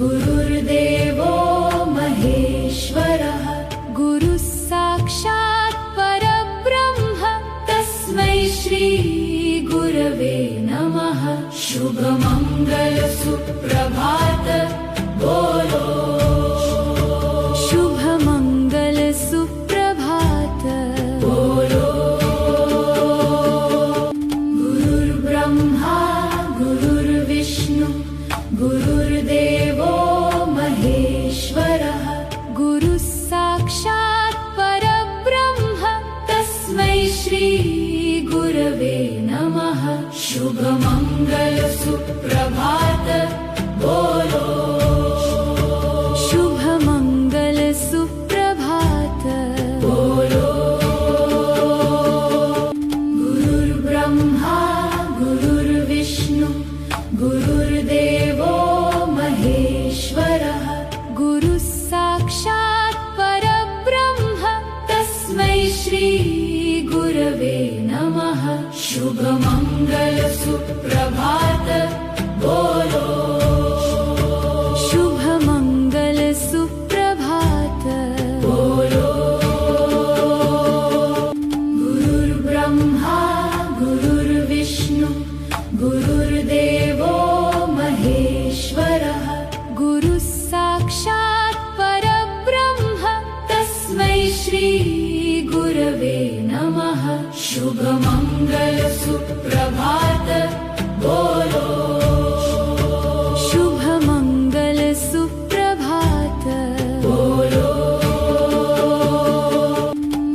गुरुर्देवो महेश्वरः गुरुः साक्षात् परब्रह्म तस्मै श्री गुरवे नमः। शुभमंगल सुप्रभात बोलो, शुभमंगल सुप्रभात बोलो। गुरुर्ब्रह्मा गुरुर्विष्णु गुरुर्देवो महेश्वरः गुरुः साक्षात् परब्रह्म तस्मै श्री गुरवे नमः। शुभमंगल सुप्रभात बोलो, शुभमंगल सुप्रभात बोलो। गुरुर्ब्रह्मा गुरुर्विष्णु गुरुर्देवो महेश्वरः गुरुः साक्षात् परब्रह्म तस्मै श्री गुरवे नमः। शुभमंगल सुप्रभात बोलो, शुभमंगल सुप्रभात बोलो। गुरुर्ब्रह्मा गुरुर्विष्णु गुरुर्देवो महेश्वरः गुरुः साक्षात् परब्रह्म तस्मै श्री गुरवे नमः। शुभमंगल सुप्रभात बोलो, शुभमंगल सुप्रभात बोलो।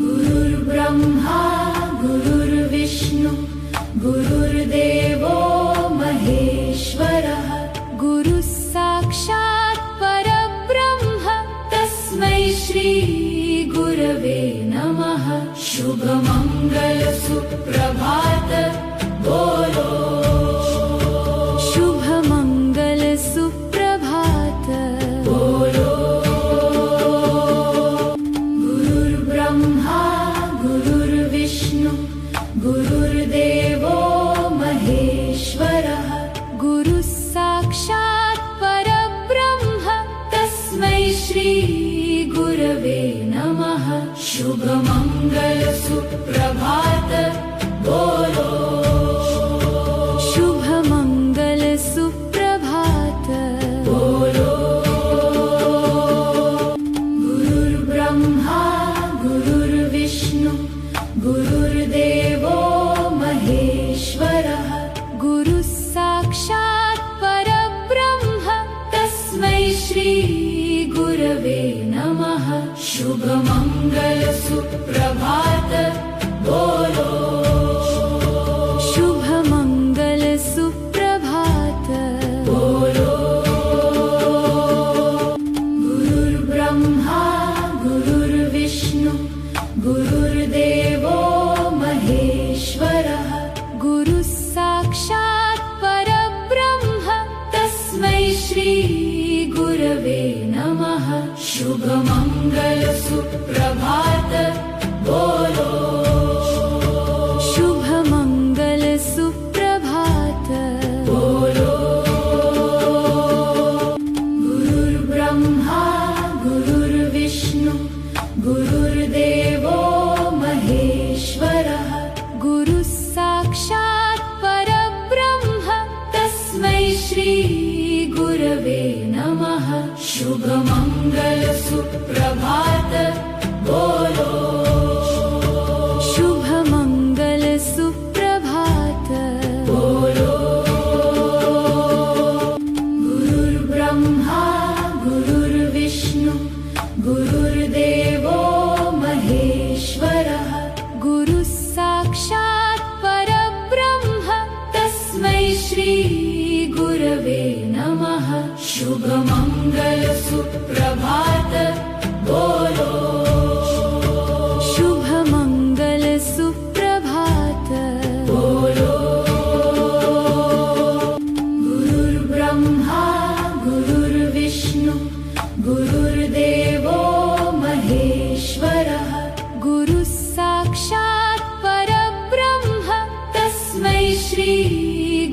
गुरुर्ब्रह्मा गुरुर्विष्णु गुरुर्देवो महेश्वरः गुरुः साक्षात् परब्रह्म तस्मै श्री गुरवे नमः। शुभमंगल सुप्रभात बोलो, शुभमंगल सुप्रभात बोलो। गुरुर्ब्रह्मा गुरुर्विष्णु गुरुर्देवो महेश्वरः गुरुः साक्षात् परब्रह्म तस्मै श्री गुरवे नमः। शुभमंगल सुप्रभात बोलो, शुभमंगल सुप्रभात बोलो। गुरुर्ब्रह्मा गुरुर्विष्णु गुरुर्देवो महेश्वरः गुरुः साक्षात् परब्रह्म तस्मै श्री गुरवे नमः। शुभमंगल सुप्रभात बोलो, शुभमंगल सुप्रभात बोलो। गुरुर्ब्रह्मा गुरुर्विष्णु गुरुर्देवो महेश्वरः गुरुः साक्षात् परब्रह्म तस्मै श्री गुरवे नमः। शुभमंगल सुप्रभात बोलो, शुभमंगल सुप्रभात बोलो। गुरुर्ब्रह्मा गुरुर्विष्णु गुरुर्देवो महेश्वरः गुरुः साक्षात् परब्रह्म तस्मै श्री गुरवे नमः। शुभमंगल सुप्रभात बोलो, शुभमंगल सुप्रभात बोलो। गुरुर्ब्रह्मा गुरुर्विष्णु गुरुर्देवो महेश्वरः गुरुः साक्षात् परब्रह्म तस्मै श्री गुरवे नमः। शुभमंगल सुप्रभात बोलो, शुभमंगल सुप्रभात बोलो। गुरुर्ब्रह्मा गुरुर्विष्णु गुरुर्देवो महेश्वरः गुरुः साक्षात् परब्रह्म तस्मै श्री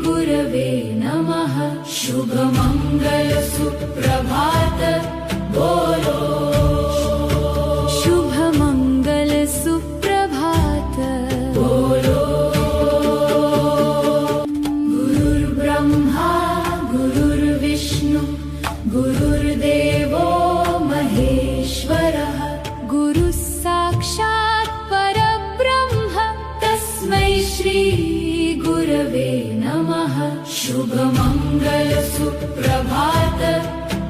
गुरवे नमः। शुभ मंगल सुप्रभात बोलो शुभ मंगल सुप्रभात बोलो गुरुर्ब्रह्मा गुरुर्विष्णु गुरुर्देवो महेश्वरः गुरुः साक्षात् परब्रह्म तस्मै श्री गुरवे नमः शुभ मंगल सुप्रभात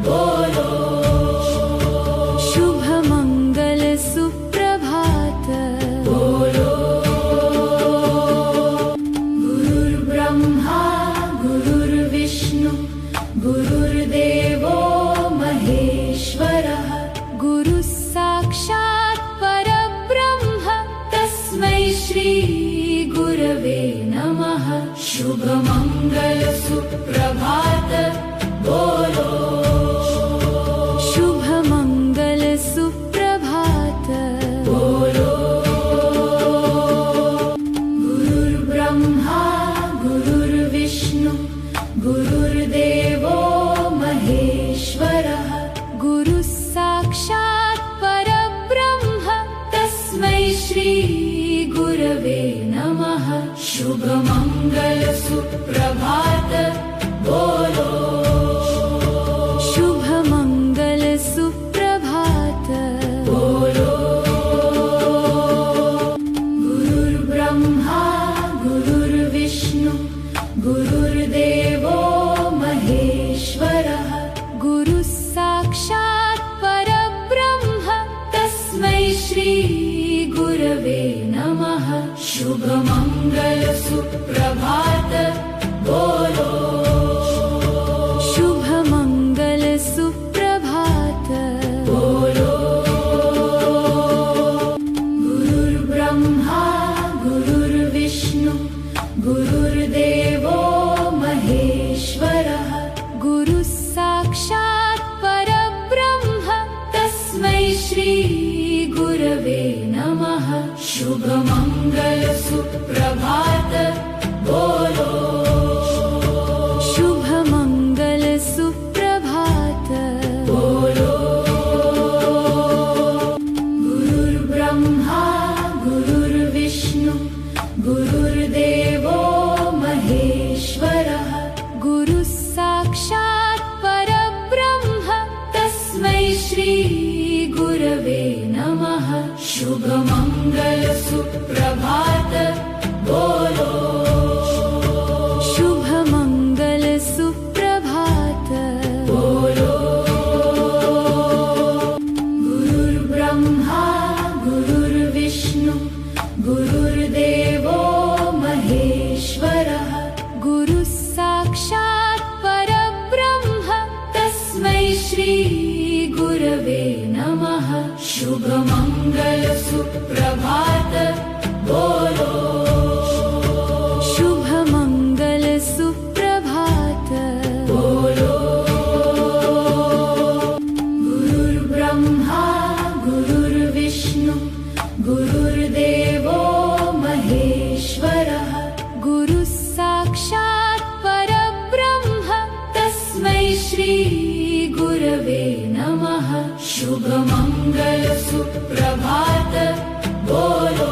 बोलो शुभ मंगल सुप्रभात बोलो गुरुर्ब्रह्मा गुरुर्विष्णु गुरुर्देवो महेश्वरः गुरुः साक्षात् परब्रह्म तस्मै श्री गुरवे नमः शुभ मंगल सुप्रभात बोलो शुभ मंगल सुप्रभात बोलो गुरुर्ब्रह्मा गुरुर्विष्णु गुरुर्देवो महेश्वरः गुरुः साक्षात् परब्रह्म तस्मै श्री गुरवे नमः शुभ मंगल सुप्रभात बोलो शुभ मंगल सुप्रभात बोलो गुरुर्ब्रह्मा गुरुर्विष्णु गुरुर्देवो महेश्वरः गुरुः साक्षात् परब्रह्म तस्मै श्री गुरवे नमः शुभ मंगल सुप्रभात बोलो शुभ मंगल सुप्रभात बोलो गुरुर्ब्रह्मा गुरुर्विष्णु गुरुर्देवो महेश्वरः गुरुः साक्षात् परब्रह्म तस्मै श्री गुरवे नमः शुभ मंगल सुप्रभात बोलो शुभ मंगल सुप्रभात बोलो गुरुर्ब्रह्मा गुरुर्विष्णु गुरुर्देवो महेश्वरः गुरुः साक्षात् परब्रह्म तस्मै श्री गुरवे नमः शुभ मंगल सुप्रभात बोलो शुभ मंगल सुप्रभात बोलो गुरुर्ब्रह्मा गुरुर्विष्णु गुरुर्देवो महेश्वरः गुरुः साक्षात् परब्रह्म तस्मै श्री गुरवे नमः शुभ मंगल सुप्रभात बोलो शुभ मंगल सुप्रभात बोलो गुरुर्ब्रह्मा गुरुर्विष्णु गुरुर्देवो महेश्वरः गुरुः साक्षात् परब्रह्म तस्मै श्री गुरवे नमः शुभ मंगल सुप्रभात बोलो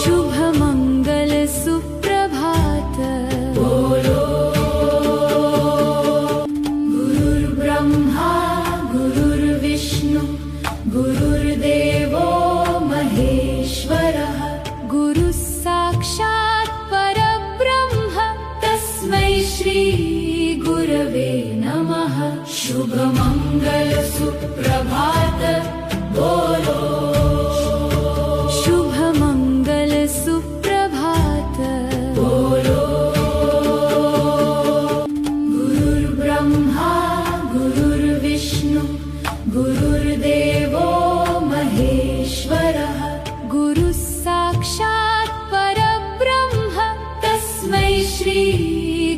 शुभ मंगल सुप्रभात बोलो गुरुर्ब्रह्मा गुरुर्विष्णु गुरुर्देवो महेश्वरः गुरुः साक्षात् परब्रह्म तस्मै श्री गुरवे नमः शुभ मंगल सुप्रभात बोलो शुभ मंगल सुप्रभात बोलो गुरुर्ब्रह्मा गुरुर्विष्णु गुरुर्देवो महेश्वरः गुरुः साक्षात् परब्रह्म तस्मै श्री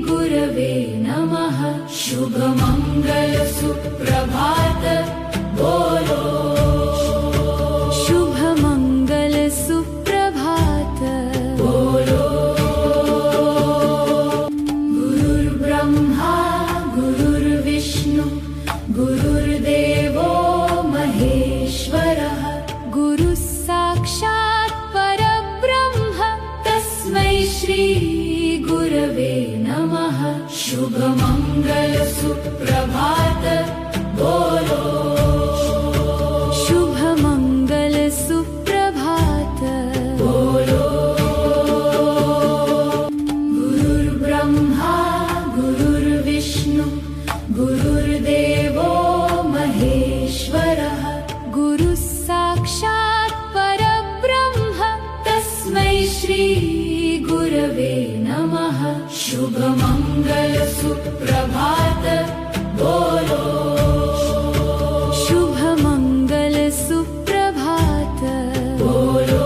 गुरवे नमः शुभ मंगल सुप्रभात बोलो शुभ मंगल सुप्रभात बोलो गुरुर्ब्रह्मा शुभमंगल सुप्रभात बोलो शुभमंगल सुप्रभात बोलो गुरुर्ब्रह्मा गुरुर्विष्णु गुरुर्देवो महेश्वरः गुरुः साक्षात् परब्रह्म तस्मै श्री गुरवे नमः शुभमंगल सुप्रभात बोलो शुभमंगल सुप्रभात बोलो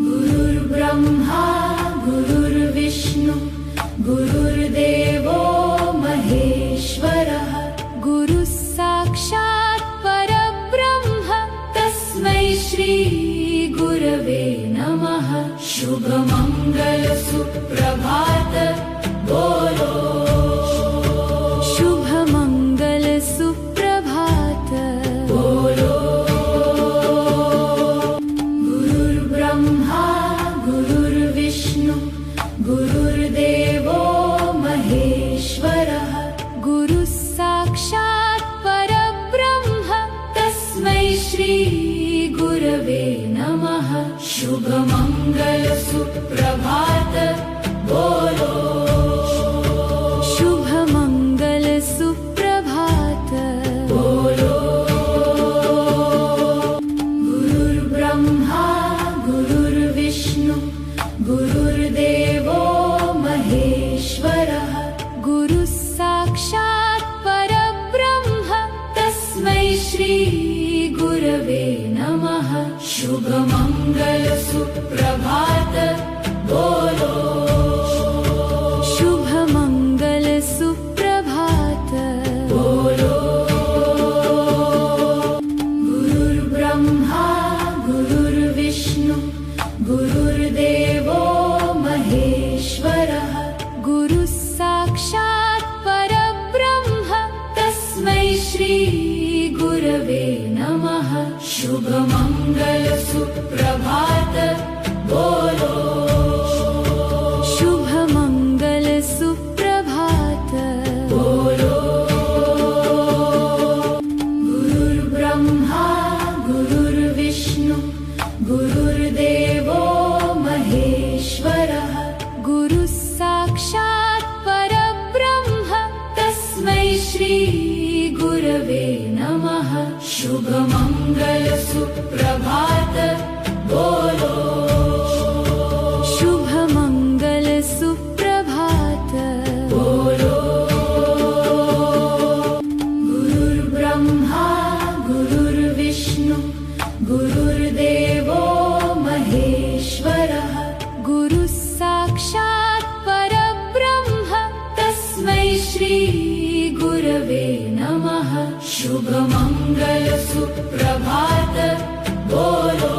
गुरुर्ब्रह्मा गुरुर्विष्णु गुरुर्देवो महेश्वरः गुरुः साक्षात् परब्रह्म तस्मै श्री गुरवे नमः शुभमंगल सुप्रभात बोलो शुभमंगल सुप्रभात बोलो गुरुर्ब्रह्मा गुरुर्विष्णु गुरुर्देवो महेश्वरः गुरुः साक्षात् परब्रह्म तस्मै श्री गुरवे नमः शुभमंगल सुप्रभात बोलो शुभमंगल सुप्रभात बोलो गुरुर्ब्रह्मा गुरुर्विष्णु गुरुर्देवो महेश्वरः गुरुः साक्षात् परब्रह्म तस्मै श्री गुरवे नमः शुभमंगल सुप्रभात बोलो शुभमंगल सुप्रभात बोलो गुरुर्ब्रह्मा गुरुर्विष्णु गुरुर्देवो महेश्वरः गुरुः साक्षात् परब्रह्म तस्मै श्री गुरवे नमः शुभमंगल सुप्रभात बोलो शुभमंगल सुप्रभात बोलो गुरुर्ब्रह्मा गुरुर्विष्णु गुरुर्देवो महेश्वरः गुरुः साक्षात् परब्रह्म तस्मै श्री गुरवे नमः शुभमंगल सुप्रभात बोलो शुभमंगल सुप्रभात बोलो गुरुर्ब्रह्मा गुरुर्विष्णु गुरुर्देवो महेश्वरः गुरुः साक्षात् परब्रह्म तस्मै श्री गुरवे नमः शुभमंगल सुप्रभात बोलो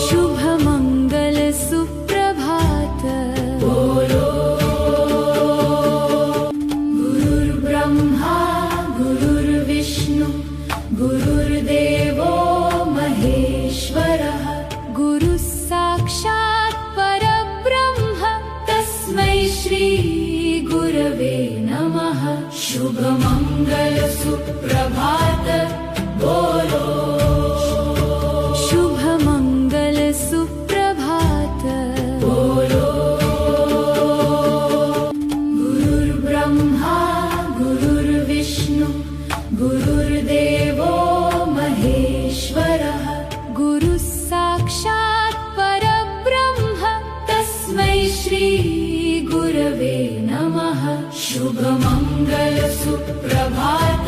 शुभमंगल सुप्रभात बोलो गुरुर्ब्रह्मा गुरुर्विष्णु गुरुर्देवो महेश्वरः गुरुः साक्षात् परब्रह्म तस्मै श्री गुरवे नमः शुभमंगल सुप्रभात बोलो शुभमंगल सुप्रभात बोलो गुरुर्ब्रह्मा गुरुर्विष्णु गुरुर्देवो महेश्वरः गुरुः साक्षात् परब्रह्म तस्मै श्री गुरवे नमः शुभमंगल सुप्रभात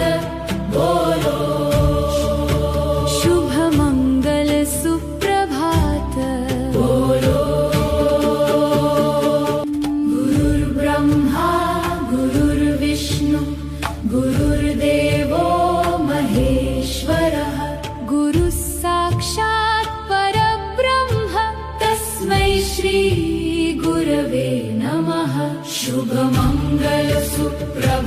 बोलो शुभमंगल सुप्रभात बोलो गुरुर्ब्रह्मा गुरुर्विष्णु गुरुर्देवो महेश्वरः गुरुः साक्षात् परब्रह्म तस्मै श्री गुरवे नमः शुभमंगल सुप्रभात